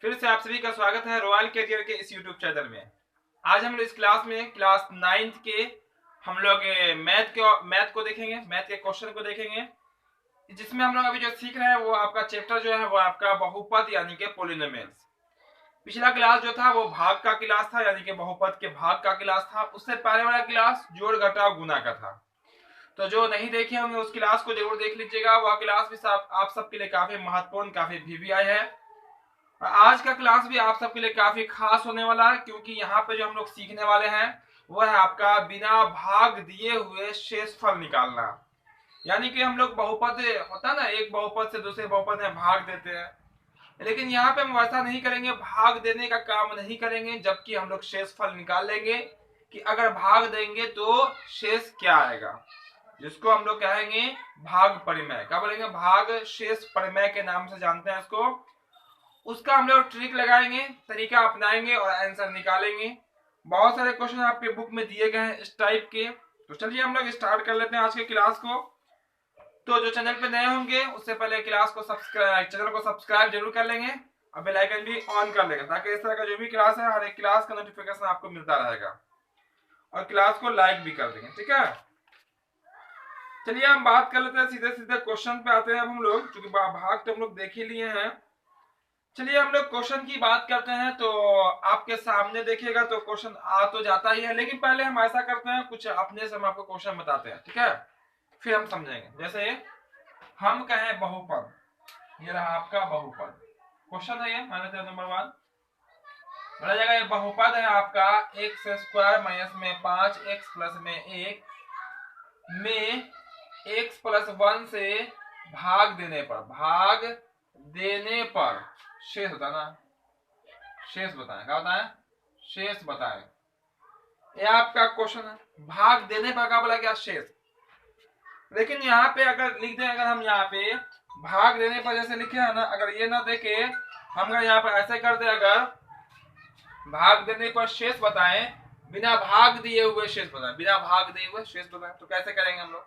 फिर से आप सभी का स्वागत है रॉयल कैरियर के इस यूट्यूब चैनल में। आज हम लोग इस क्लास में क्लास 9th के हम लोग मैथ को देखेंगे, मैथ के क्वेश्चन को देखेंगे, जिसमें हम लोग अभी जो सीख रहे हैं वो आपका चैप्टर जो है वो आपका बहुपद यानी कि पॉलिनोमियल्स। पिछला क्लास जो था वो भाग का क्लास था, यानी कि बहुपद के भाग का क्लास था। उससे पहले वाला क्लास जोड़ घटाव गुना का था। तो जो नहीं देखे होंगे उस क्लास को जरूर देख लीजिएगा। वह क्लास भी आप सबके लिए काफी महत्वपूर्ण, काफी वीवीआई है। आज का क्लास भी आप सबके लिए काफी खास होने वाला है, क्योंकि यहाँ पे जो हम लोग सीखने वाले हैं वो है आपका बिना भाग दिए हुए शेषफल निकालना। यानी कि हम लोग बहुपद होता है ना, एक बहुपद से दूसरे बहुपद में भाग देते हैं, लेकिन यहाँ पे हम वैसा नहीं करेंगे, भाग देने का काम नहीं करेंगे, जबकि हम लोग शेषफल निकाल लेंगे कि अगर भाग देंगे तो शेष क्या आएगा, जिसको हम लोग कहेंगे भाग परिमेय। क्या बोलेंगे? भाग शेष परिमेय के नाम से जानते हैं इसको। उसका हम लोग ट्रिक लगाएंगे, तरीका अपनाएंगे और आंसर निकालेंगे। बहुत सारे क्वेश्चन आपके बुक में दिए गए हैं इस टाइप के। तो चलिए हम लोग स्टार्ट कर लेते हैं आज के क्लास को। तो जो चैनल पे नए होंगे उससे पहले चैनल को सब्सक्राइब जरूर कर लेंगे और बेल आइकन भी ऑन कर लेंगे, ताकि इस तरह का जो भी क्लास है हर एक क्लास का नोटिफिकेशन आपको मिलता रहेगा। और क्लास को लाइक भी कर देंगे, ठीक है। चलिए हम बात कर लेते हैं, सीधे सीधे क्वेश्चन पे आते हैं अब हम लोग, क्योंकि भाग तो हम लोग देख ही लिए हैं। चलिए हम लोग क्वेश्चन की बात करते हैं। तो आपके सामने देखिएगा तो क्वेश्चन आ तो जाता ही है, लेकिन पहले हम ऐसा करते हैं, कुछ अपने से हम आपको क्वेश्चन बताते हैं, ठीक है, फिर हम समझेंगे। जैसे हम कहें बहुपद, ये रहा आपका बहुपद क्वेश्चन है, ये मान लेते हैं नंबर 1। बोला जाएगा ये बहुपद है आपका एक्स स्क्वायर माइनस में 5 एक्स प्लस में 1 में एक्स प्लस 1 से भाग देने पर शेष बताना। शेष बताएं, क्या बताएं? शेष बताएं। ये आपका क्वेश्चन है। भाग देने पर क्या बोला गया? शेष। लेकिन यहाँ पे अगर लिख दें, अगर हम यहाँ पे भाग देने पर जैसे लिखे है ना, अगर ये ना देके हम अगर यहाँ पर ऐसे कर दे, अगर भाग देने पर शेष बताएं, बिना भाग दिए हुए शेष बताएं, बिना भाग दिए हुए शेष बताएं, तो कैसे करेंगे हम लोग?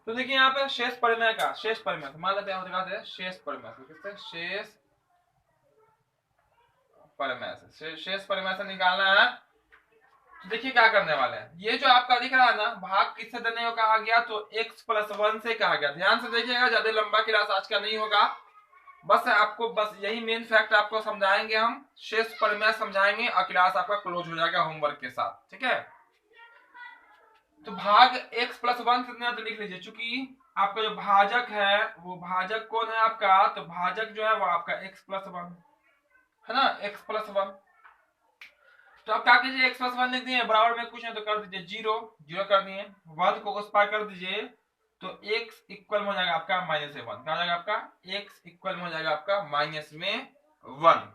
तो देखिए यहाँ पे शेष परिमेय का, शेष परिमेय मान लेते हैं, दिखाते हैं शेष परिमेय से, किससे? शेष परिमेय से, शेष परिमेय से निकालना है। तो देखिए क्या करने वाले हैं, ये जो आपका दिख रहा है ना, भाग किससे देने को कहा गया? तो x प्लस 1 से कहा गया। ध्यान से देखिएगा, ज्यादा लंबा क्लास आज का नहीं होगा, बस यही मेन फैक्ट आपको समझाएंगे, हम शेष परिमेय समझाएंगे और क्लास आपका क्लोज हो जाएगा होमवर्क के साथ, ठीक है। तो भाग x प्लस 1 कितना, तो लिख लीजिए, चूंकि आपका जो भाजक है वो भाजक कौन है आपका? तो भाजक जो है वो आपका x प्लस 1 है ना, x प्लस 1। तो आप क्या कीजिए, x प्लस 1 लिख दिए, बराबर में कुछ है तो कर दीजिए जीरो, जीरो कर दिए, 1 को उस पार कर दीजिए, तो x इक्वल हो जाएगा आपका माइनस में 1। क्या हो जाएगा आपका? x इक्वल हो जाएगा आपका माइनस में 1।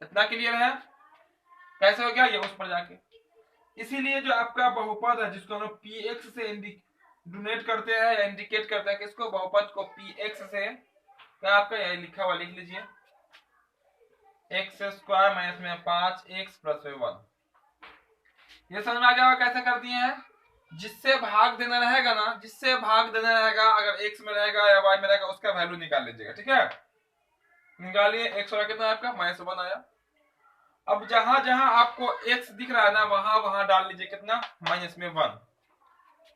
इतना क्लियर है? कैसे हो गया ये? उस पर जाके, इसीलिए जो आपका बहुपद है जिसको हम लोग px से डोनेट करते हैं या इंडिकेट करते हैं, किसको? बहुपद को px से। क्या आपका यही लिखा हुआ, लिख लीजिए, एक्स स्क्वायर माइनस में 5 एक्स प्लस में 1। ये समझ में आ गया कैसे कर दिए हैं? जिससे भाग देना रहेगा ना, जिससे भाग देना रहेगा, अगर x में रहेगा या y में रहेगा, उसका वैल्यू निकाल लीजिएगा, ठीक है। निकालिए, x वाला कितना आपका? माइनस 1 आया। अब जहां जहां आपको x दिख रहा है ना, वहां वहां डाल लीजिए कितना? माइनस में 1।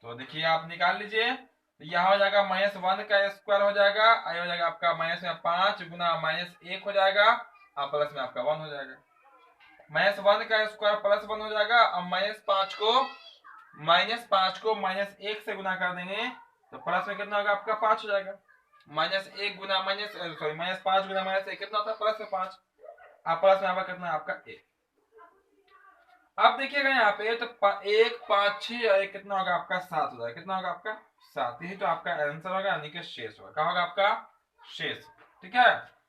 तो देखिए आप निकाल लीजिए, तो यहाँ हो जाएगा माइनस 1 का स्क्वायर हो जाएगा, आई हो जाएगा आपका माइनस में 5 गुना माइनस 1 हो जाएगा, और प्लस में आपका 1 हो जाएगा। माइनस 1 का स्क्वायर प्लस 1 हो जाएगा। अब माइनस 5 को माइनस 1 से गुना कर देंगे, तो प्लस में कितना होगा आपका? 5 हो जाएगा। माइनस 1 गुना माइनस 5 गुना माइनस 1 कितना होता है? प्लस में 5। अब प्लस में आपका कितना है? आपका 1। अब देखिएगा यहाँ पे, तो 1 5 6 और 1 कितना होगा आपका? 7 हो जाएगा। कितना होगा आपका? 7। यही तो आपका आंसर होगा, यानी कि शेष होगा। क्या होगा आपका? शेष, ठीक है।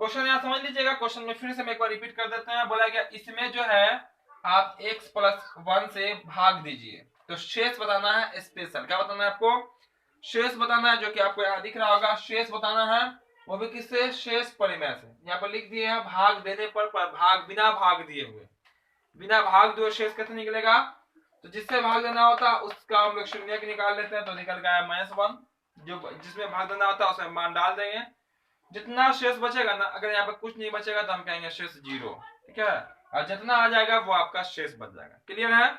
क्वेश्चन यहाँ समझ लीजिएगा। क्वेश्चन में फिर से मैं एक बार रिपीट कर देते हैं। बोला गया इसमें जो है आप x प्लस 1 से भाग दीजिए, तो शेष बताना है स्पेशल। क्या बताना है आपको? शेष बताना है, जो कि आपको यहाँ दिख रहा होगा, शेष बताना है, वो भी किससे? शेष परिमेय से। यहाँ पर लिख दिए हैं भाग देने पर भाग बिना भाग दिए हुए, बिना भाग दिए शेष कैसे निकलेगा? तो जिससे भाग देना होता है उसका हम लोग शून्य निकाल लेते हैं, तो निकल गया -1। जो जिसमें भाग देना होता है उसमें मान डाल देंगे, जितना शेष बचेगा ना, अगर यहाँ पे कुछ नहीं बचेगा तो हम कहेंगे शेष 0, ठीक है, और जितना आ जाएगा वो आपका शेष बच जाएगा। क्लियर है?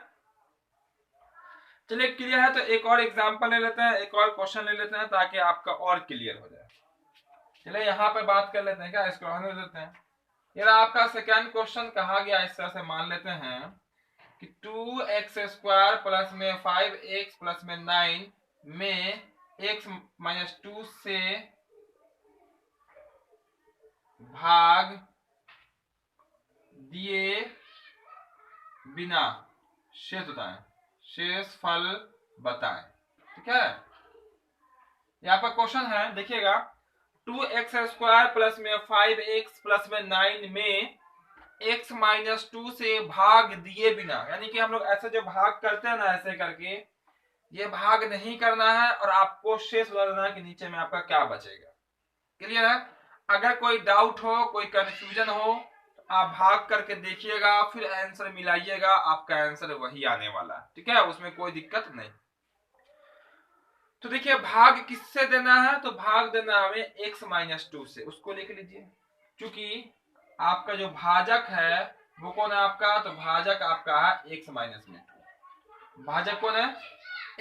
चलिए क्लियर है तो एक और एग्जांपल ले लेते हैं, एक और क्वेश्चन ले लेते हैं ताकि आपका और क्लियर हो जाए। चलिए यहाँ पे बात कर लेते हैं, क्या इसको रहने देते हैं। यार आपका सेकंड क्वेश्चन कहा गया इस तरह से, मान लेते हैं कि 2x² प्लस में 5x प्लस में 9 में x माइनस 2 से भाग दिए बिना शेष बताएं, शेष फल बताएं, ठीक है। यहाँ पर क्वेश्चन है, देखिएगा 2x² प्लस में 5x प्लस में 9 में x माइनस 2 से भाग दिए बिना, यानी कि हम लोग ऐसे जो भाग करते हैं ना, ऐसे करके ये भाग नहीं करना है और आपको शेष बता देना है कि नीचे में आपका क्या बचेगा। क्लियर है? अगर कोई डाउट हो, कोई कंफ्यूजन हो तो आप भाग करके देखिएगा, फिर आंसर मिलाइएगा, आपका आंसर वही आने वाला है, ठीक है, उसमें कोई दिक्कत नहीं। तो देखिए भाग किससे देना है, तो भाग देना हमें x माइनस 2 से, उसको लिख लीजिए। क्योंकि आपका जो भाजक है वो कौन है आपका, तो भाजक आपका है x माइनस में 2। भाजक कौन है,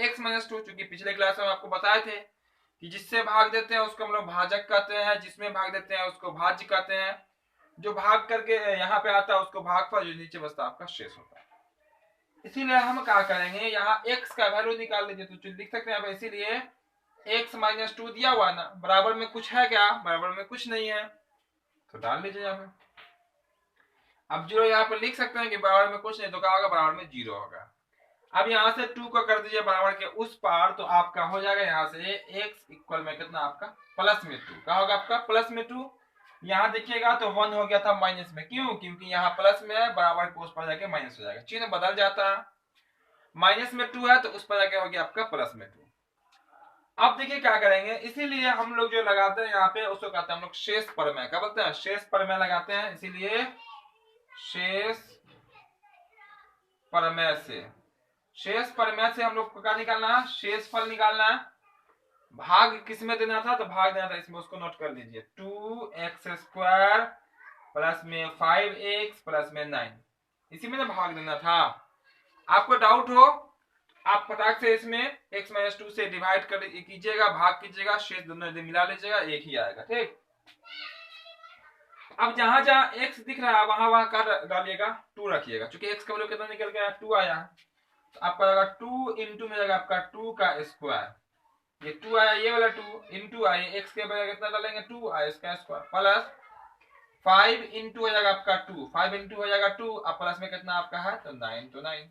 x माइनस 2। चूंकि पिछले क्लास में आपको बताए थे कि जिससे भाग देते हैं उसको हम लोग भाजक कहते हैं, जिसमें भाग देते हैं उसको भाज्य कहते हैं। जो भाग करके यहाँ पे आता है उसको भागफल, जो नीचे बचता है आपका शेष होता है। इसीलिए हम क्या करेंगे, यहाँ x का वैल्यू निकाल लीजिए, तो लिख सकते हैं इसीलिए x माइनस 2 दिया हुआ ना, बराबर में कुछ है क्या, बराबर में कुछ नहीं है, तो डाल लीजिए यहाँ पे। अब 0 यहाँ पे लिख सकते हैं कि बराबर में कुछ नहीं, तो क्या होगा, बराबर में 0 होगा। अब यहाँ से 2 को कर दीजिए बराबर के उस पार, तो आपका हो जाएगा यहाँ से x इक्वल में कितना आपका प्लस में 2, क्या होगा आपका प्लस में 2। यहाँ देखिएगा तो 1 हो गया था माइनस में, क्यों, क्योंकि यहाँ प्लस में है, बराबर के उस पर जाके माइनस हो जाएगा, चिन्ह बदल जाता है। माइनस में 2 है तो उस पर जाके हो गया आपका प्लस में 2। अब देखिए क्या करेंगे, इसीलिए हम लोग जो लगाते हैं यहाँ पे उसको कहते हैं हम लोग शेष परमेय, क्या बोलते हैं, शेष परमेय लगाते हैं। इसीलिए शेष परमेय से, शेष परमेय से हम लोग को क्या निकालना है, शेष फल निकालना है। भाग किसमें देना था, तो भाग देना था इसमें, उसको नोट कर लीजिए, 2x² प्लस में 5x प्लस में 9, इसी में ना भाग देना था। आपको डाउट हो आप फटाक से इसमें x माइनस 2 से डिवाइड कर कीजिएगा, भाग कीजिएगा, शेष दोनों मिला लीजिएगा, एक ही आएगा, ठीक। अब जहां जहां x दिख रहा है वहां वहां का डालिएगा, 2 रखिएगा, क्योंकि x का वैल्यू कितना निकल गया, 2 आया, तो आपका आएगा 2 इंटू में जाएगा आपका 2 का स्क्वायर, ये 2 आया, ये वाला 2 इंटू आया, x के बजाय कितना डालेंगे, 2 आया, इसका स्क्वायर, प्लस 5 इंटू हो जाएगा आपका 2, 5 इंटू हो जाएगा 2, अब प्लस में कितना आपका है, तो 9, तो 9।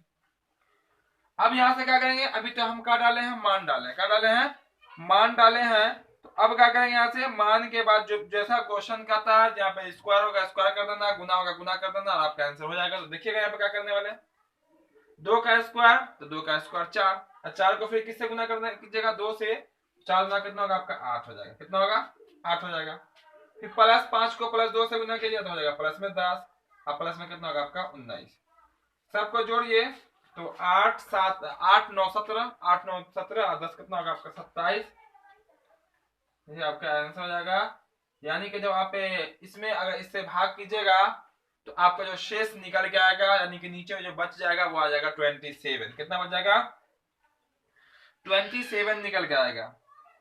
अब यहां से क्या करेंगे, अभी तो हम क्या डाले हैं, मान डाले, क्या डाले हैं, मान डाले हैं। तो अब क्या करेंगे, यहाँ से मान के बाद जो जैसा क्वेश्चन कहता है, जहाँ पे स्क्वायर होगा स्क्वायर कर देना, गुना होगा गुना कर देना, और आपका आंसर हो जाएगा। तो देखिएगा यहाँ पे क्या करने वाले, 2 का स्क्वायर, तो 2 का स्क्वायर 4, और 4 को फिर किससे गुना करना कीजिएगा, 2 से, 4 गुना कितना होगा आपका 8 हो जाएगा, कितना होगा 8 हो जाएगा। फिर प्लस 5 को प्लस 2 से गुना कीजिए तो हो जाएगा प्लस में 10, और प्लस में कितना होगा आपका 19। सबको जोड़िए तो 8 7 8 9 17, 8 9 17 और 10 कितना होगा आपका 27, ये आपका आंसर हो जाएगा। यानी कि जब आप इसमें अगर इससे भाग कीजिएगा तो आपका जो शेष निकल के आएगा, यानी कि नीचे में जो बच जाएगा वो आ जाएगा 27। कितना बच जाएगा, 27 निकल के आएगा।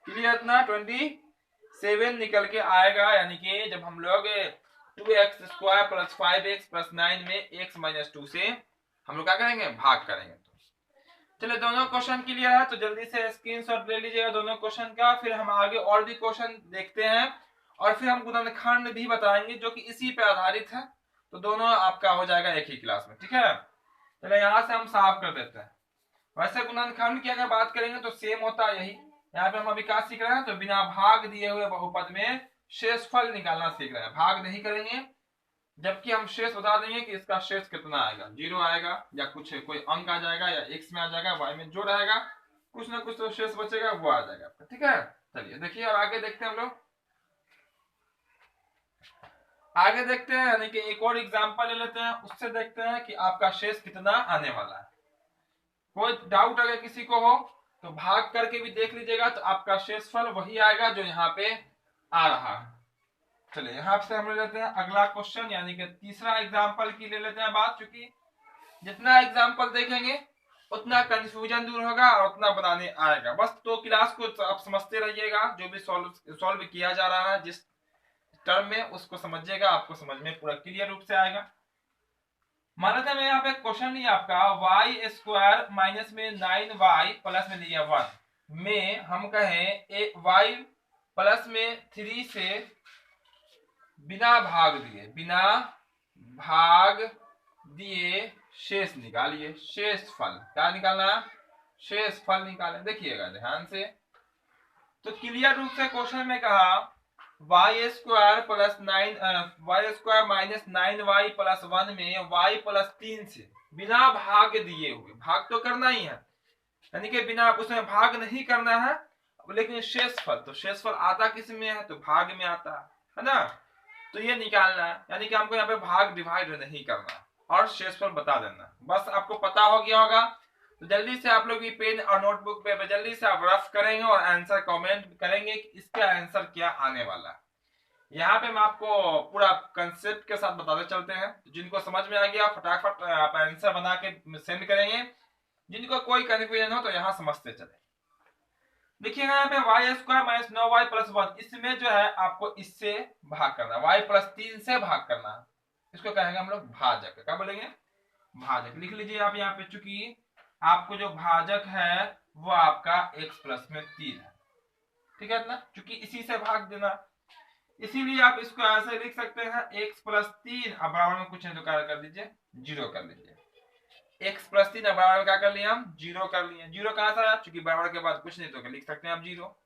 क्लियर, इतना 27 निकल के आएगा। यानी कि जब हम लोग 2x² प्लस 5x प्लस 9 में x माइनस 2 से हम लोग क्या करेंगे, भाग करेंगे। तो चलिए दोनों क्वेश्चन क्लियर है, तो जल्दी से स्क्रीनशॉट ले लीजिएगा दोनों क्वेश्चन का। फिर हम आगे और भी क्वेश्चन देखते हैं और फिर हम गुणनखंड भी बताएंगे जो कि इसी पे आधारित है। तो दोनों आपका हो जाएगा एक ही क्लास में, ठीक है। चलिए यहाँ से हम साफ कर देते हैं। वैसे गुणनखंड की अगर बात करेंगे तो सेम होता है यही। यहाँ पे हम अभी क्या सीख रहे हैं, तो बिना भाग दिए हुए बहुपद में शेषफल निकालना सीख रहे हैं। भाग नहीं करेंगे, जबकि हम शेष बता देंगे कि इसका शेष कितना आएगा, 0 आएगा या कुछ कोई अंक आ जाएगा, या x में आ जाएगा, y में जो रहेगा कुछ ना कुछ तो शेष बचेगा, वो आ जाएगा आपका, ठीक है। चलिए देखिए अब आगे देखते हैं हम लोग, आगे देखते हैं, यानी कि एक और एग्जांपल ले लेते हैं, उससे देखते हैं कि आपका शेष कितना आने वाला है। कोई डाउट अगर किसी को हो तो भाग करके भी देख लीजिएगा, तो आपका शेषफल वही आएगा जो यहाँ पे आ रहा है। चलिए यहाँ से हम ले लेते हैं अगला क्वेश्चन, यानी कि तीसरा एग्जाम्पल की ले लेते हैं बात, क्योंकि जितना एग्जाम्पल देखेंगे उतना कंफ्यूजन दूर होगा और उतना बनाने आएगा। बस तो क्लास को आप समझते रहिएगा, जो भी सॉल्व किया जा रहा है जिस टर्म में, उसको समझिएगा, आपको समझ में पूरा क्लियर रूप से आएगा। मान लेते हैं यहाँ पे क्वेश्चन लिया आपका वाई स्क्वायर माइनस में 9y प्लस में लिया 1 में हम कहें वाई प्लस में 3 से बिना भाग दिए शेष निकालिए। शेष फल क्या निकालना? शेष फल निकालें। देखिएगा ध्यान से, तो क्लियर रूप से क्वेश्चन में कहा Y square minus 9y plus 1 में y प्लस 3 से बिना भाग दिए हुए, भाग तो करना ही है, यानी कि बिना उसमें भाग नहीं करना है, लेकिन शेष फल, तो शेष फल आता किस में है? तो भाग में आता है ना। तो ये निकालना है, यानी कि हमको यहाँ पे भाग डिवाइड नहीं करना और शेषफल बता देना। बस आपको पता हो गया होगा, तो जल्दी से आप लोग भी पेन और नोटबुक पे जल्दी से आप रफ करेंगे और आंसर कमेंट करेंगे कि इसका आंसर क्या आने वाला है। यहाँ पे मैं आपको पूरा कंसेप्ट के साथ बताते चलते हैं, तो जिनको समझ में आ गया फटाफट आप आंसर बना के सेंड करेंगे, जिनको कोई कंफ्यूजन हो तो यहाँ समझते चले। देखिएगा यहाँ पे Y square minus 9y plus 1, इसमें जो है आपको इससे भाग करना, y प्लस 3 से भाग करना, इसको कहेंगे हम लोग भाजक। क्या बोलेंगे? भाजक। लिख लीजिए आप यहाँ पे, चूंकि आपको जो भाजक है वो आपका x प्लस में 3 है, ठीक है ना, चूंकि इसी से भाग देना, इसीलिए आप इसको ऐसे लिख सकते हैं x प्लस 3, अब बराबर में कुछ नहीं तो क्या कर दीजिए 0 कर लीजिए। x प्लस 3 बराबर क्या कर लिया हम? 0 कर लिए। 0 कहां से आया? चूंकि बराबर के बाद कुछ नहीं तो लिख सकते हैं आप 0।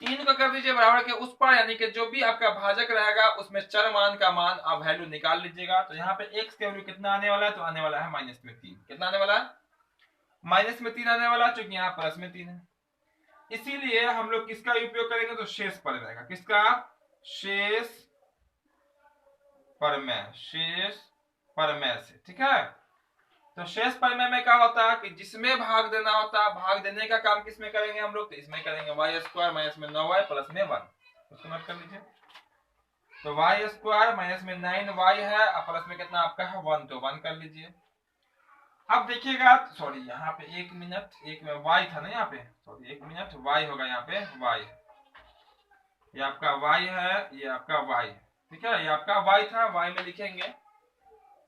3 को कर दीजिए बराबर के उस पर, यानी कि जो भी आपका भाजक रहेगा उसमें चर मान का मान आप वैल्यू निकाल लीजिएगा। तो यहाँ पे x के वैल्यू कितना आने वाला है? तो आने वाला है माइनस में 3। कितना आने वाला है? माइनस में 3 आने वाला, चूंकि यहाँ प्लस में 3 है, इसीलिए हम लोग किसका उपयोग करेंगे? तो शेष पर रहेगा। किसका? शेष परमेय से, ठीक है। तो शेष परमेय में क्या होता है कि जिसमें भाग देना होता है, भाग देने का काम किसमें करेंगे हम लोग? तो इसमें करेंगे वाई स्क्वायर माइनस में 9y प्लस में 1, उसको नोट कर लीजिए। तो वाई स्क्वायर माइनस में 9y है और प्लस में कितना आपका है 1, तो 1 कर लीजिए। अब देखिएगा, सॉरी यहाँ पे 1 मिनट, एक में y था ना यहाँ पे, सॉरी 1 मिनट, y होगा यहाँ पे y, ये आपका y है, ये आपका y, ठीक है, ये आपका y था, y में लिखेंगे।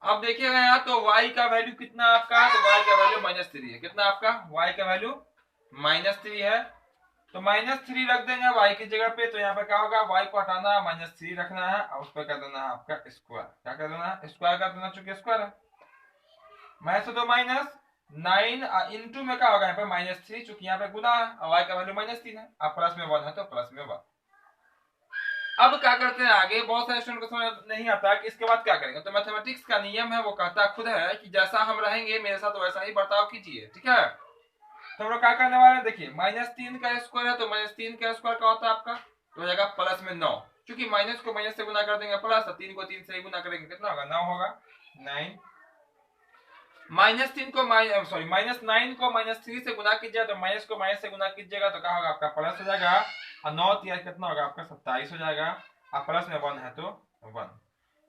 अब देखिएगा यहाँ तो y का वैल्यू कितना आपका? तो y का वैल्यू -3 है। कितना आपका? y का वैल्यू -3 है, तो -3 रख देंगे y की जगह पे। तो यहाँ पे क्या होगा? y को हटाना है, -3 रखना है और उस पर कर देना है आपका स्क्वायर। क्या कर देना है? स्क्वायर कर देना, चूंकि स्क्वायर है। -9 इंटू में क्या होगा यहाँ पे? -3, चूंकि यहाँ पे गुना है और y का वैल्यू -3 है, अब प्लस में 1 है तो प्लस में 1। अब क्या करते हैं आगे? बहुत सारे स्टूडेंट को समझ नहीं आता कि इसके बाद क्या करेंगे। तो मैथमेटिक्स का नियम है, वो कहता खुद है कि जैसा हम रहेंगे मेरे साथ वैसा ही बर्ताव कीजिए, ठीक है। तो हम लोग क्या करने वाले हैं? देखिए -3 का स्क्वायर है, तो -3 का स्क्वायर क्या होता है आपका? तो हो जाएगा प्लस में 9, क्योंकि माइनस को माइनस से गुना कर देंगे प्लस, 3 को 3 से गुना करेंगे, कितना होगा? 9 होगा। 9 -3 को सॉरी -9 को -3 से गुना कीजिए, तो माइनस को माइनस से गुना कीजिएगा तो क्या होगा? आपका प्लस हो जाएगा, और 9 3 कितना होगा आपका? 27 हो जाएगा, और प्लस में 1 है तो 1।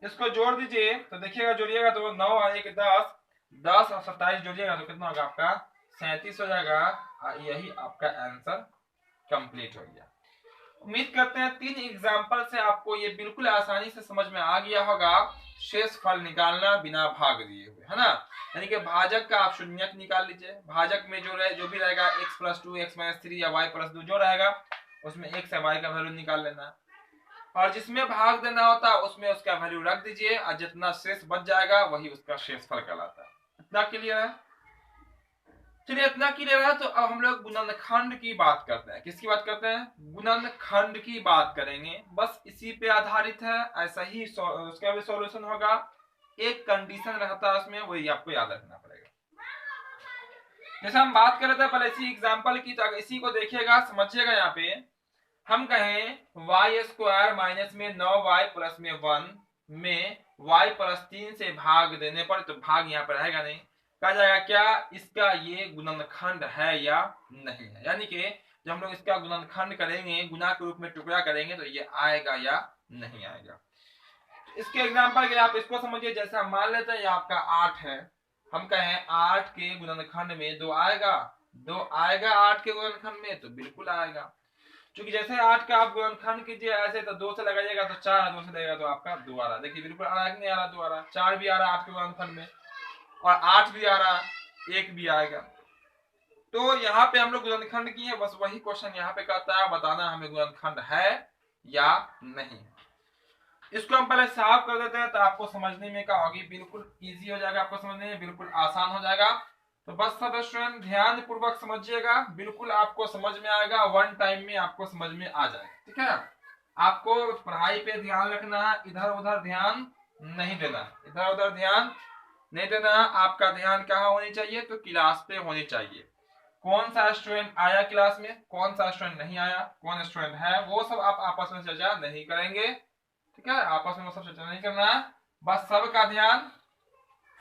इसको जोड़ दीजिए, तो देखिएगा जोड़िएगा तो 9 और 1 10, 10 और 27 जोड़िएगा तो कितना होगा आपका? 37 हो जाएगा, और यही आपका आंसर कंप्लीट हो गया। उम्मीद करते हैं 3 एग्जाम्पल से आपको ये बिल्कुल आसानी से समझ में आ गया होगा शेष फल निकालना बिना भाग दिए हुए, है ना। यानी कि भाजक का आप शून्यक निकाल लीजिए, भाजक में जो भी रहेगा x प्लस 2, x माइनस 3 या y प्लस 2 जो रहेगा उसमें x या y का वैल्यू निकाल लेना, और जिसमें भाग देना होता है उसमें उसका वैल्यू रख दीजिए, और जितना शेष बच जाएगा वही उसका शेषफल कहलाता है। इतना क्लियर है? चलिए इतना क्लियर है, तो अब हम लोग गुणनखंड की बात करते हैं। किसकी बात करते हैं? गुणनखंड की बात करेंगे, बस इसी पे आधारित है, ऐसा ही उसका भी सॉल्यूशन होगा। एक कंडीशन रहता है उसमें, वही आपको याद रखना पड़ेगा। जैसे हम बात कर रहे थे पहले इसी एग्जांपल की, तो इसी को देखिएगा समझिएगा। यहाँ पे हम कहें वाई स्क्वायर माइनस में 9y प्लस में 1 में y प्लस 3 से भाग देने पर, तो भाग यहाँ पर रहेगा नहीं, कहा जाएगा क्या इसका ये गुणनखंड है या नहीं है। यानी कि जब हम लोग इसका गुणनखंड करेंगे, गुना के रूप में टुकड़ा करेंगे, तो ये आएगा या नहीं आएगा। इसके एग्जांपल के लिए आप इसको समझिए, जैसे हम मान लेते हैं ये आपका 8 है, हम कहें 8 के गुणनखंड में 2 आएगा, 2 आएगा 8 के गुणनखंड में, तो बिल्कुल आएगा। क्योंकि जैसे 8 का आप गुणनखंड कीजिए ऐसे, तो 2 से लगाइएगा तो 4, 2 से लगेगा तो आपका 2 आ रहा। देखिए बिल्कुल आ रहा है कि नहीं आ रहा, 2 आ रहा, 4 भी आ रहा है आपके गुणनखंड में, और 8 भी आ रहा, 1 भी आएगा। तो यहाँ पे हम लोग गुणनखंड किए, बस वही क्वेश्चन यहाँ पे कहता है, बताना हमें गुणनखंड है या नहीं। इसको हम पहले साफ कर देते हैं, तो आपको समझने में क्या होगी, बिल्कुल इजी हो जाएगा, आपको समझने में बिल्कुल आसान हो जाएगा। तो बस सब स्टूडेंट ध्यान पूर्वक समझिएगा, बिल्कुल आपको समझ में आएगा, वन टाइम में आपको समझ में आ जाएगा, ठीक है। आपको पढ़ाई पे ध्यान रखना है, इधर उधर ध्यान नहीं देना, इधर उधर ध्यान नहीं देना। आपका ध्यान कहाँ होनी चाहिए, तो क्लास पे होनी चाहिए। कौन सा स्टूडेंट आया क्लास में, कौन सा स्टूडेंट नहीं आया, कौन स्टूडेंट है, वो सब आप आपस में चर्चा नहीं करेंगे, ठीक है। आपस में वो सब चर्चा नहीं करना है, बस सबका ध्यान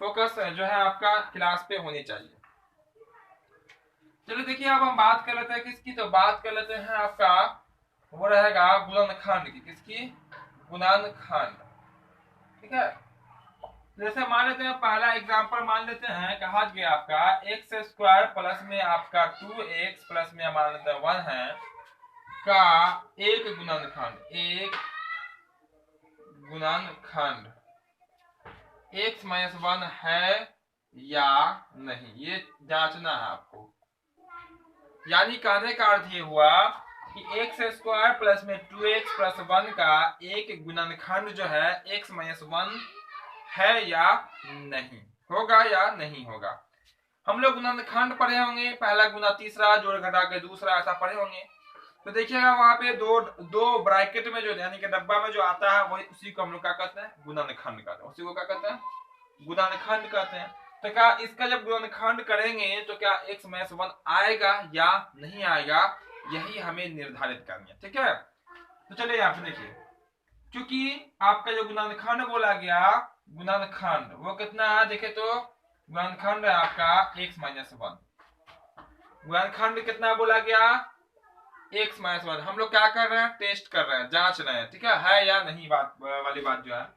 फोकस जो है आपका क्लास पे होनी चाहिए। चलो देखिए, अब हम बात कर लेते हैं किसकी, तो बात कर लेते हैं आपका वो रहेगा गुणनखंड की, किसकी, गुणनखंड, ठीक है। जैसे मान लेते हैं पहला एग्जांपल मान लेते हैं, कहा गया आपका एक्स स्क्वायर प्लस में आपका 2x प्लस में मान लेते हैं 1 है का एक गुणनखंड, एक गुणनखंड x माइनस 1 है या नहीं, ये जांचना है आपको। यानी कहने का अर्थ ये हुआ कि एक्स स्क्वायर प्लस में 2x प्लस 1 का एक गुणनखंड जो है x माइनस 1 है या नहीं, होगा या नहीं होगा। हम लोग गुणनखंड पढ़े होंगे, पहला गुना तीसरा, जोड़ घटा के दूसरा, ऐसा पढ़े होंगे। तो देखिएगा वहां पे दो ब्रैकेट में जो यानी कि डब्बा में जो आता है वही, उसी को हम लोग क्या कहते हैं, गुणनखंड कहते हैं, उसी को क्या कहते हैं, गुणनखंड कहते हैं। तो क्या इसका जब गुणनखंड करेंगे तो क्या x माइनस 1 आएगा या नहीं आएगा, यही हमें निर्धारित करनी है, ठीक है। तो चलिए यहाँ पे देखिए, क्योंकि आपका जो गुणनखंड बोला गया, गुणनखंड वो कितना है, देखे तो गुणनखंड है आपका x माइनस 1, गुणनखंड कितना बोला गया, x माइनस 1। हम लोग क्या कर रहे हैं, टेस्ट कर रहे हैं, जांच रहे हैं, ठीक है या नहीं, बात वाली बात जो है।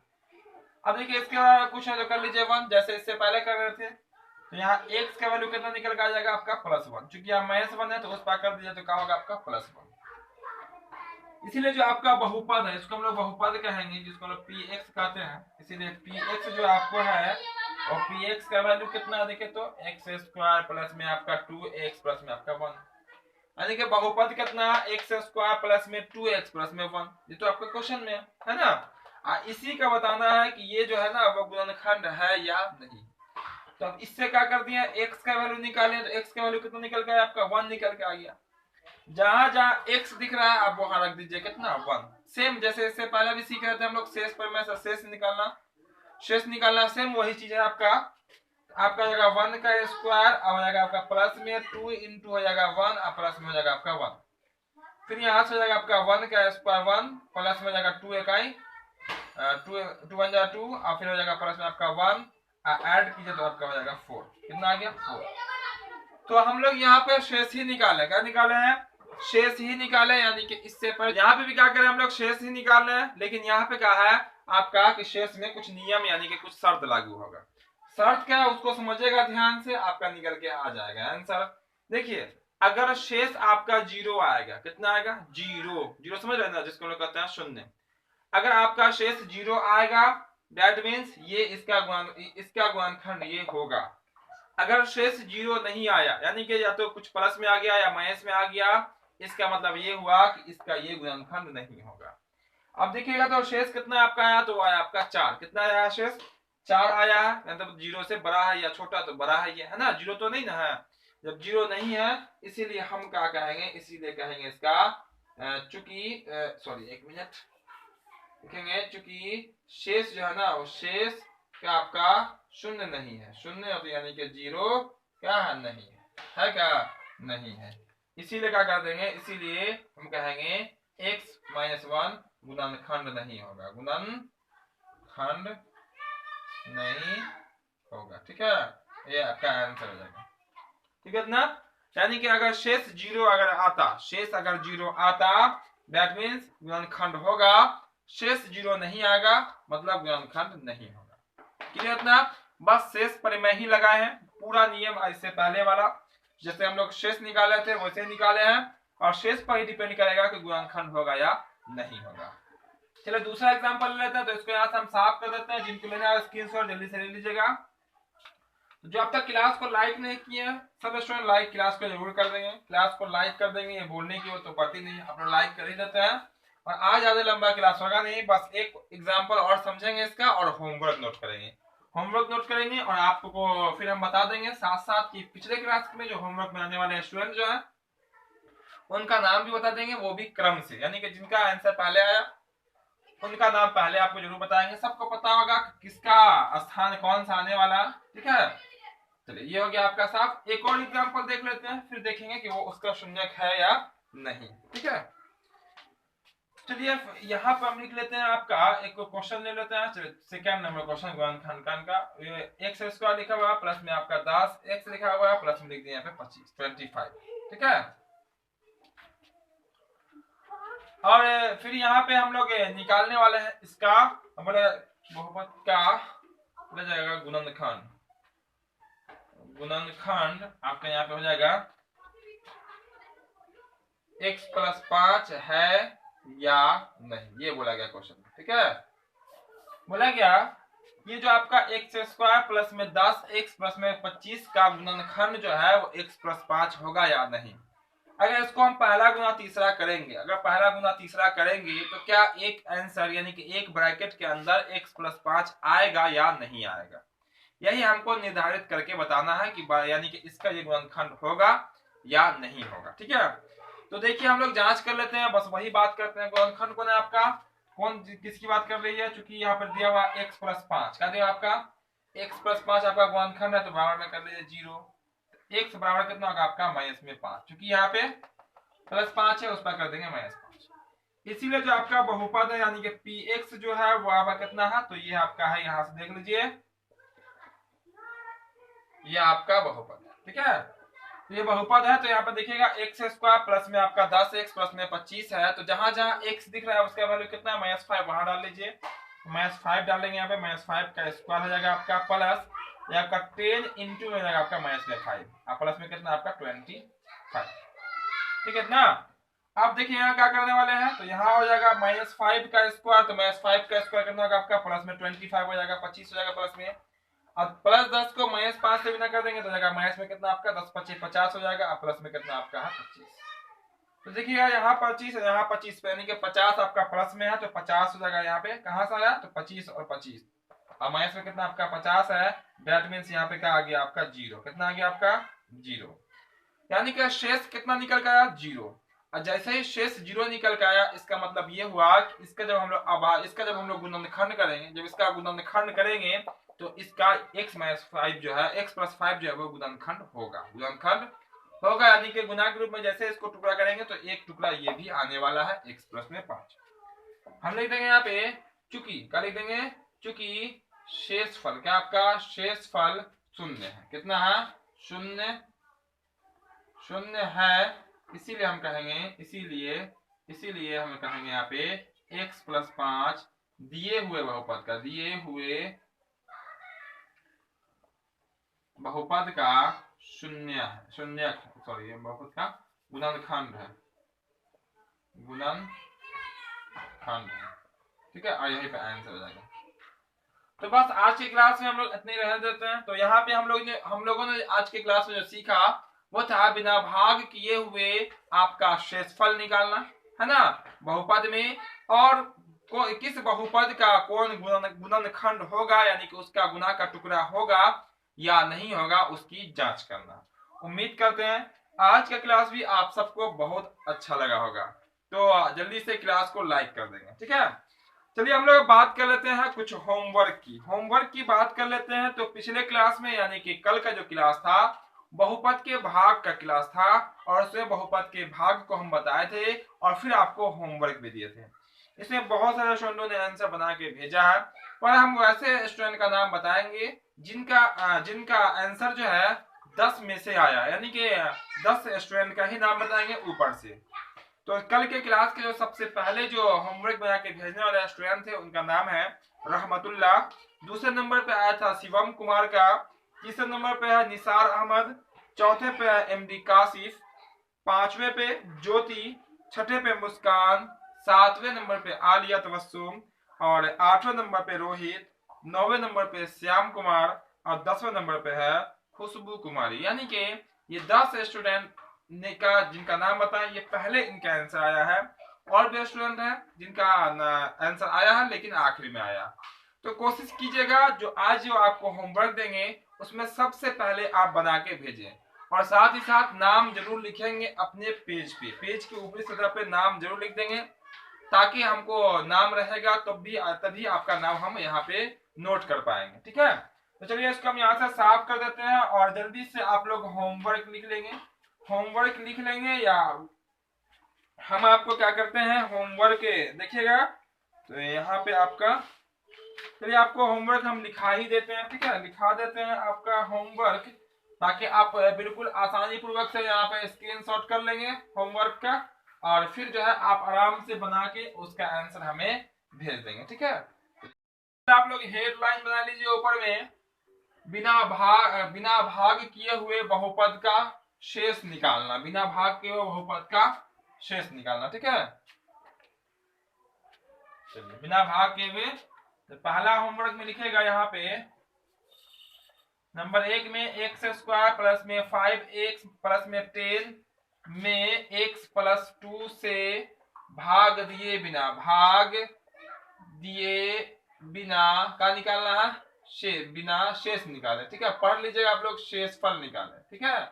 अब देखिए इसका कुछ है तो कर लीजिए 1, जैसे इससे पहले कर रहे थे। तो यहाँ x का वैल्यू कितना निकल कर आ जाएगा आपका +1, क्योंकि यहाँ माइनस 1 है तो उस पर कर दीजिए तो क्या होगा आपका +1। इसीलिए जो आपका बहुपद है, इसको हम लोग बहुपद कहेंगे, जिसको हम लोग px कहते हैं। इसीलिए px जो आपको है, और px का वैल्यू कितना है, देखे तो x स्क्वायर प्लस में आपका 2x प्लस में आपका 1, यानी कि बहुपद कितना है, x स्क्वायर प्लस में 2x प्लस में 1। ये तो आपके क्वेश्चन में है ना। इसी का बताना है कि ये जो है ना वो गुणनखंड है या नहीं। तो अब इससे क्या कर दिया, x का वैल्यू निकाले, तो x का वैल्यू कितना निकल गया आपका 1 निकल के आ गया। जहां जहां x दिख रहा है आप वहां रख दीजिए कितना 1। सेम जैसे इससे पहले भी सीख रहे थे हम लोग, शेष पर में से शेष निकालना सेम वही चीज है आपका जाएगा 1 का स्क्वायर, अब हो जाएगा आपका प्लस में 2 इंटू हो जाएगा 1, और प्लस में हो जाएगा आपका 1। फिर यहाँ से हो जाएगा आपका 1 का स्क्वायर 1, प्लस में हो जाएगा 2 इकाई 2 1 जा 2, और फिर हो जाएगा प्लस में आपका 1, ऐड कीजिए तो आपका हो जाएगा 4। कितना आ गया 4। तो हम लोग यहाँ पे शेष ही निकाले, क्या निकाले हैं, शेष ही निकाले, यानी कि इससे पर यहाँ पे भी क्या करें हम लोग, शेष ही निकाल रहे हैं। लेकिन यहाँ पे क्या है आपका कि शेष में कुछ नियम यानी कि कुछ शर्त लागू होगा। शर्त क्या है उसको समझिएगा ध्यान से, आपका निकल के आ जाएगा आंसर। देखिए अगर शेष आपका 0 आएगा, कितना आएगा 0 समझ रहे हैं ना, जिसको लोग कहते हैं शून्य। अगर आपका शेष 0 आएगा दैट मीन्स ये इसका गुणनखंड ये होगा। अगर शेष 0 नहीं आया, यानी कि या तो कुछ प्लस में आ गया या माइनस में आ गया, इसका मतलब ये हुआ कि इसका ये गुणनखंड नहीं होगा। अब देखिएगा तो शेष कितना आपका आया, तो आया आपका 4। कितना आया शेष 4 आया है, मतलब 0 से बड़ा है या छोटा, तो बड़ा है ये, है ना, 0 तो नहीं ना है। जब 0 नहीं है इसीलिए हम क्या कहेंगे, इसीलिए कहेंगे इसका चूंकि सॉरी एक मिनट लिखेंगे, चूंकि शेष जो है ना वो शेष क्या आपका शून्य नहीं है, शून्य तो यानी कि 0 क्या है नहीं है क्या नहीं है, इसीलिए क्या कर देंगे, इसीलिए हम कहेंगे x माइनस 1 गुणनखंड नहीं होगा, गुणनखंड नहीं होगा, ठीक है, ये आपका आंसर हो जाएगा, ठीक है ना। यानी कि अगर शेष जीरो अगर आता, शेष अगर जीरो आता दैट मीन्स गुणनखंड होगा, शेष जीरो नहीं आएगा मतलब गुणनखंड नहीं होगा। क्लियर इतना? बस शेष परिमेय ही लगाए हैं, पूरा नियम इससे पहले वाला जैसे हम लोग शेष निकाले थे वैसे निकाले हैं, और शेष पर ही डिपेंड करेगा कि गुणनखंड होगा या नहीं होगा। चलो दूसरा एग्जांपल ले लेते हैं, तो इसको यहाँ से हम साफ कर देते हैं। जिनको लेना है स्क्रीनशॉट जल्दी से ले लीजिएगा। जो अब तक क्लास को लाइक नहीं किए सब स्टूडेंट लाइक क्लास को जरूर कर देंगे, क्लास को लाइक कर देंगे, ये बोलने की वो तो पड़ती नहीं, अपना लाइक कर ही देते हैं। और आज ज्यादा लंबा क्लास होगा नहीं, बस एक एग्जांपल और समझेंगे इसका और होमवर्क नोट करेंगे। होमवर्क नोट करेंगे और आपको फिर हम बता देंगे साथ साथ कि पिछले क्लास में जो होमवर्क बनाने वाले स्टूडेंट जो है उनका नाम भी बता देंगे, वो भी क्रम से, यानी कि जिनका आंसर पहले आया उनका नाम पहले आपको जरूर बताएंगे। सबको पता होगा किसका स्थान कौन सा आने वाला, ठीक है। चलिए ये हो गया आपका साफ। एक और एग्जांपल देख लेते हैं, फिर देखेंगे कि वो उसका शून्यक है या नहीं, ठीक है। चलिए यहाँ पर हम लिख लेते हैं, आपका एक क्वेश्चन ले लेते हैं। सेकंड नंबर क्वेश्चन गुणनखंड का, एक्स स्क्वायर लिखा हुआ है प्लस में आपका 10 एक्स लिखा हुआ है प्लस में लिख दिया यहाँ पे 25, ठीक है। और फिर यहाँ पे हम लोग निकालने वाले हैं इसका हमारे बहुपद का हो जाएगा गुणनखंड। गुणनखंड आपका यहाँ पे हो जाएगा x प्लस 5 है या नहीं, ये बोला गया क्वेश्चन, ठीक है। बोला गया ये जो आपका एक्स स्क्वायर प्लस में 10 एक्स प्लस में 25 का गुणनखंड जो है वो x प्लस 5 होगा या नहीं। अगर इसको हम पहला गुना तीसरा करेंगे, अगर पहला गुना तीसरा करेंगे तो क्या एक आंसर यानी कि एक ब्रैकेट के अंदर x प्लस 5 आएगा या नहीं आएगा, यही हमको निर्धारित करके बताना है कि यानी कि इसका ये गुणनखंड होगा या नहीं होगा, ठीक है। तो देखिए हम लोग जांच कर लेते हैं, बस वही बात करते हैं। गुणनखंड कौन है आपका, कौन किसकी बात कर रही है, चूंकि यहाँ पर दिया हुआ x प्लस 5 क्या दिया आपका x प्लस 5 आपका गुणनखंड है, तो बराबर में कर लीजिए 0। x बराबर कितना होगा आपका माइनस में 5, चूंकि यहाँ पे प्लस 5 है उस पर कर देंगे माइनस 5। इसीलिए जो आपका बहुपद है यानी कि px जो है वो आपका कितना है, तो ये आपका है, यहाँ से देख लीजिए ये आपका बहुपद है, ठीक है। तो ये बहुपद है, तो यहाँ पे देखिएगा एक्स स्क्वायर प्लस में आपका 10x प्लस में 25 है, तो जहां जहां x दिख रहा है उसका वैल्यू कितना है -5, वहां डाल लीजिए। -5 डालेंगे यहाँ पे, -5 का स्क्वायर हो जाएगा आपका प्लस ये आपका 10 इंटू हो जाएगा आपका -5 और प्लस में कितना आपका 25, ठीक है ना। अब देखिए यहाँ क्या करने वाले हैं, तो यहाँ हो जाएगा -5 का स्क्वायर, तो -5 का स्क्वायर कितना होगा आपका प्लस में 25 हो जाएगा, 25 हो जाएगा प्लस में। अब प्लस 10 को -5 से बिना कर देंगे तो जाएगा माइनस में कितना आपका 10 25 50 हो जाएगा, अब प्लस में कितना आपका है 25। तो देखिएगा यहाँ 25 है, यहाँ 25 यानी कि 50 आपका प्लस में है तो 50 हो जाएगा, यहाँ पे कहाँ से आया तो 25 और 25, अब माइनस में कितना आपका 50 है, दैट मीन्स यहाँ पे क्या आ गया आपका 0, कितना आ गया आपका 0, यानी कि शेष कितना निकल के आया 0। और जैसे ही शेष 0 निकल के आया इसका मतलब ये हुआ कि इसका जब हम लोग गुणनखंड करेंगे, जब इसका गुणनखंड करेंगे तो इसका x माइनस 5 जो है x प्लस 5 जो है वो गुणनखंड होगा, यानी कि गुणा के रूप में जैसे इसको टुकड़ा करेंगे तो एक टुकड़ा ये भी आने वाला है x प्लस में 5। हम लिख देंगे यहाँ पे चूंकि क्या लिख देंगे, चूंकि शेषफल क्या आपका शेषफल शून्य है, कितना है शून्य है, इसीलिए हम कहेंगे इसीलिए हम कहेंगे यहाँ पे x प्लस 5 दिए हुए बहुपद का बहुपद का गुणनखंड है, ठीक है। और यही पे आंसर हो जाएगा। तो बस आज की क्लास में हम लोग इतने रहने देते हैं। तो यहाँ पे हम लोगों ने आज की क्लास में जो सीखा वो था बिना भाग किए हुए आपका शेषफल निकालना, है ना, बहुपद में, और किस बहुपद का कौन गुणनखंड होगा यानी कि उसका गुना का टुकड़ा होगा या नहीं होगा उसकी जांच करना। उम्मीद करते हैं आज का क्लास भी आप सबको बहुत अच्छा लगा होगा, तो जल्दी से क्लास को लाइक कर देंगे, ठीक है। चलिए हम लोग बात कर लेते हैं कुछ होमवर्क की बात कर लेते हैं। तो पिछले क्लास में यानी कि कल का जो क्लास था बहुपद के भाग का क्लास था, और उसमें बहुपद के भाग को हम बताए थे और फिर आपको होमवर्क भी दिए थे। इसमें बहुत सारे स्टूडेंटों ने आंसर बना के भेजा है, पर हम वैसे स्टूडेंट का नाम बताएंगे जिनका आंसर जो है 10 में से आया, यानी कि 10 स्टूडेंट का ही नाम बताएंगे ऊपर से। तो कल के क्लास के जो सबसे पहले जो होमवर्क बना के भेजने वाले स्टूडेंट थे उनका नाम है रहमतुल्लाह। दूसरे नंबर पे आया था शिवम कुमार का। तीसरे नंबर पे है निसार अहमद। चौथे पे है एमडी काशिफ। पांचवे पे ज्योति। छठे पे मुस्कान। सातवें नंबर पे आलिया तबस्सुम। और आठवें नंबर पे रोहित। नौवें नंबर पे श्याम कुमार। और 10वें नंबर पे है खुशबू कुमारी। यानी कि ये 10 स्टूडेंट ने का जिनका नाम बताएं, ये पहले इनका आंसर आया है। और भी स्टूडेंट हैं जिनका आंसर आया है लेकिन आखिरी में आया। तो कोशिश कीजिएगा जो आज जो आपको होमवर्क देंगे उसमें सबसे पहले आप बना के भेजें, और साथ ही साथ नाम जरूर लिखेंगे अपने पेज पे, पेज की ऊपरी सतह पे नाम जरूर लिख देंगे, ताकि हमको नाम रहेगा तभी आपका नाम हम यहाँ पे नोट कर पाएंगे। ठीक है, तो चलिए इसको हम यहाँ से साफ कर देते हैं और जल्दी से आप लोग होमवर्क लिख लेंगे। होमवर्क लिख लेंगे या हम आपको क्या करते हैं होमवर्क देखिएगा। तो यहाँ पे आपका, चलिए आपको होमवर्क हम लिखा ही देते हैं। ठीक है, लिखा देते हैं आपका होमवर्क, ताकि आप बिल्कुल आसानी पूर्वक से यहाँ पे स्क्रीनशॉट कर लेंगे होमवर्क का, और फिर जो है आप आराम से बना के उसका आंसर हमें भेज देंगे। ठीक है, आप लोग हेडलाइन बना लीजिए ऊपर में, बिना भाग किए हुए बहुपद का शेष निकालना। बिना भाग किए हुए बहुपद का शेष निकालना। ठीक है, चलिए बिना भाग किए हुए, तो पहला होमवर्क में लिखेगा यहाँ पे नंबर 1 में एक्स स्क्वायर प्लस में 5x प्लस में 10 में x प्लस 2 से भाग दिए बिना का निकालना है बिना शेष निकाले। ठीक है, पढ़ लीजिएगा आप लोग, शेष फल निकाले। ठीक है,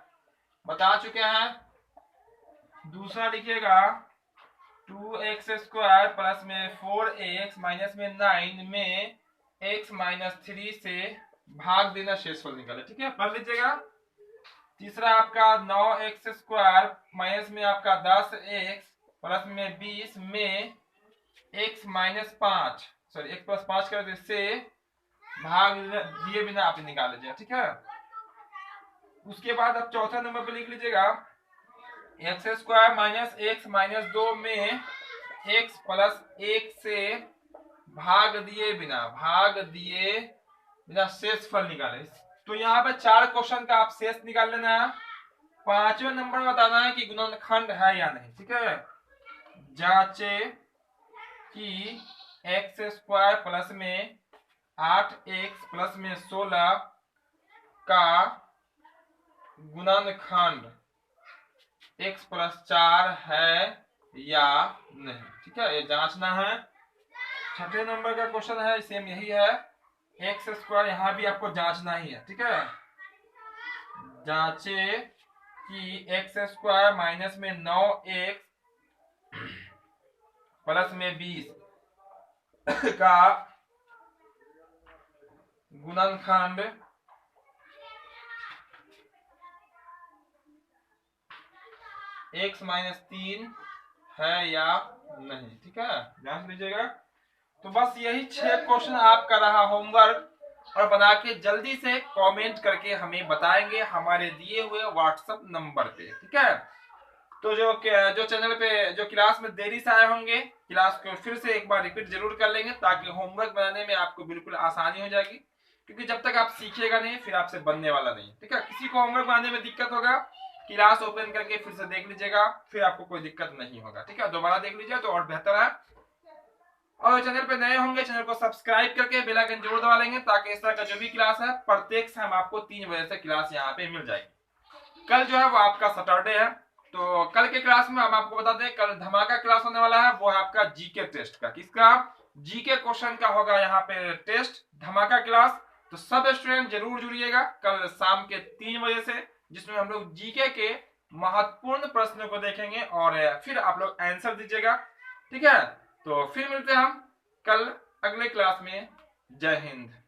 बता चुके हैं। दूसरा लिखिएगा 2x स्क्वायर प्लस में 4x माइनस में 9 में x माइनस 3 से भाग देना शेषफल निकाले। ठीक है, पढ़ लीजिएगा। तीसरा आपका 9x स्क्वायर माइनस में आपका 10x प्लस में 20 में x minus 5 sorry x plus 5 कर से भाग दिए बिना आप निकाल लीजिएगा। ठीक है, उसके बाद आप चौथा नंबर पे लिख लीजिएगा x square minus x minus 2 में x प्लस 1 से भाग दिए बिना शेष फल निकाले। तो यहाँ पे 4 क्वेश्चन का आप शेष निकाल लेना है। 5वें नंबर में बताना है कि गुणनखंड है या नहीं। ठीक है, जांचे कि एक्स स्क्वायर प्लस में 8x प्लस में 16 का गुणनखंड x प्लस 4 है या नहीं। ठीक है, ये जांचना है। छठे नंबर का क्वेश्चन है, सेम यही है, एक्स स्क्वायर, यहाँ भी आपको जांचना ही है। ठीक है, जांचे कि एक्स स्क्वायर माइनस में 9x प्लस में 20 का गुणनखंड x माइनस 3 है या नहीं। ठीक है, जांच लीजिएगा। तो बस यही 6 क्वेश्चन आपका रहा होमवर्क, और बना के जल्दी से कमेंट करके हमें बताएंगे हमारे दिए हुए व्हाट्सएप नंबर पे। ठीक है, तो जो चैनल पे जो क्लास में देरी से आए होंगे, क्लास को फिर से एक बार रिपीट जरूर कर लेंगे, ताकि होमवर्क बनाने में आपको बिल्कुल आसानी हो जाएगी। क्योंकि जब तक आप सीखिएगा नहीं फिर आपसे बनने वाला नहीं। ठीक है, किसी को होमवर्क बनाने में दिक्कत होगा, क्लास ओपन करके फिर से देख लीजिएगा, फिर आपको कोई दिक्कत नहीं होगा। ठीक है, दोबारा देख लीजिए तो और बेहतर है। और चैनल पे नए होंगे, चैनल को सब्सक्राइब करके बेल आइकन जरूर दबा लेंगे, ताकि इस तरह का जो भी क्लास है प्रत्येक शाम आपको 3 बजे से क्लास यहाँ पे मिल जाएगी। कल जो है वो आपका सैटरडे है, तो कल के क्लास में हम आपको बता दें, कल धमाका क्लास होने वाला है। वो है आपका जीके टेस्ट का, किसका, जीके क्वेश्चन का होगा यहाँ पे टेस्ट, धमाका क्लास। तो सब स्टूडेंट जरूर जुड़िएगा कल शाम के 3 बजे से, जिसमें हम लोग जीके के महत्वपूर्ण प्रश्नों को देखेंगे और फिर आप लोग आंसर दीजिएगा। ठीक है, तो फिर मिलते हैं हम कल अगले क्लास में। जय हिंद।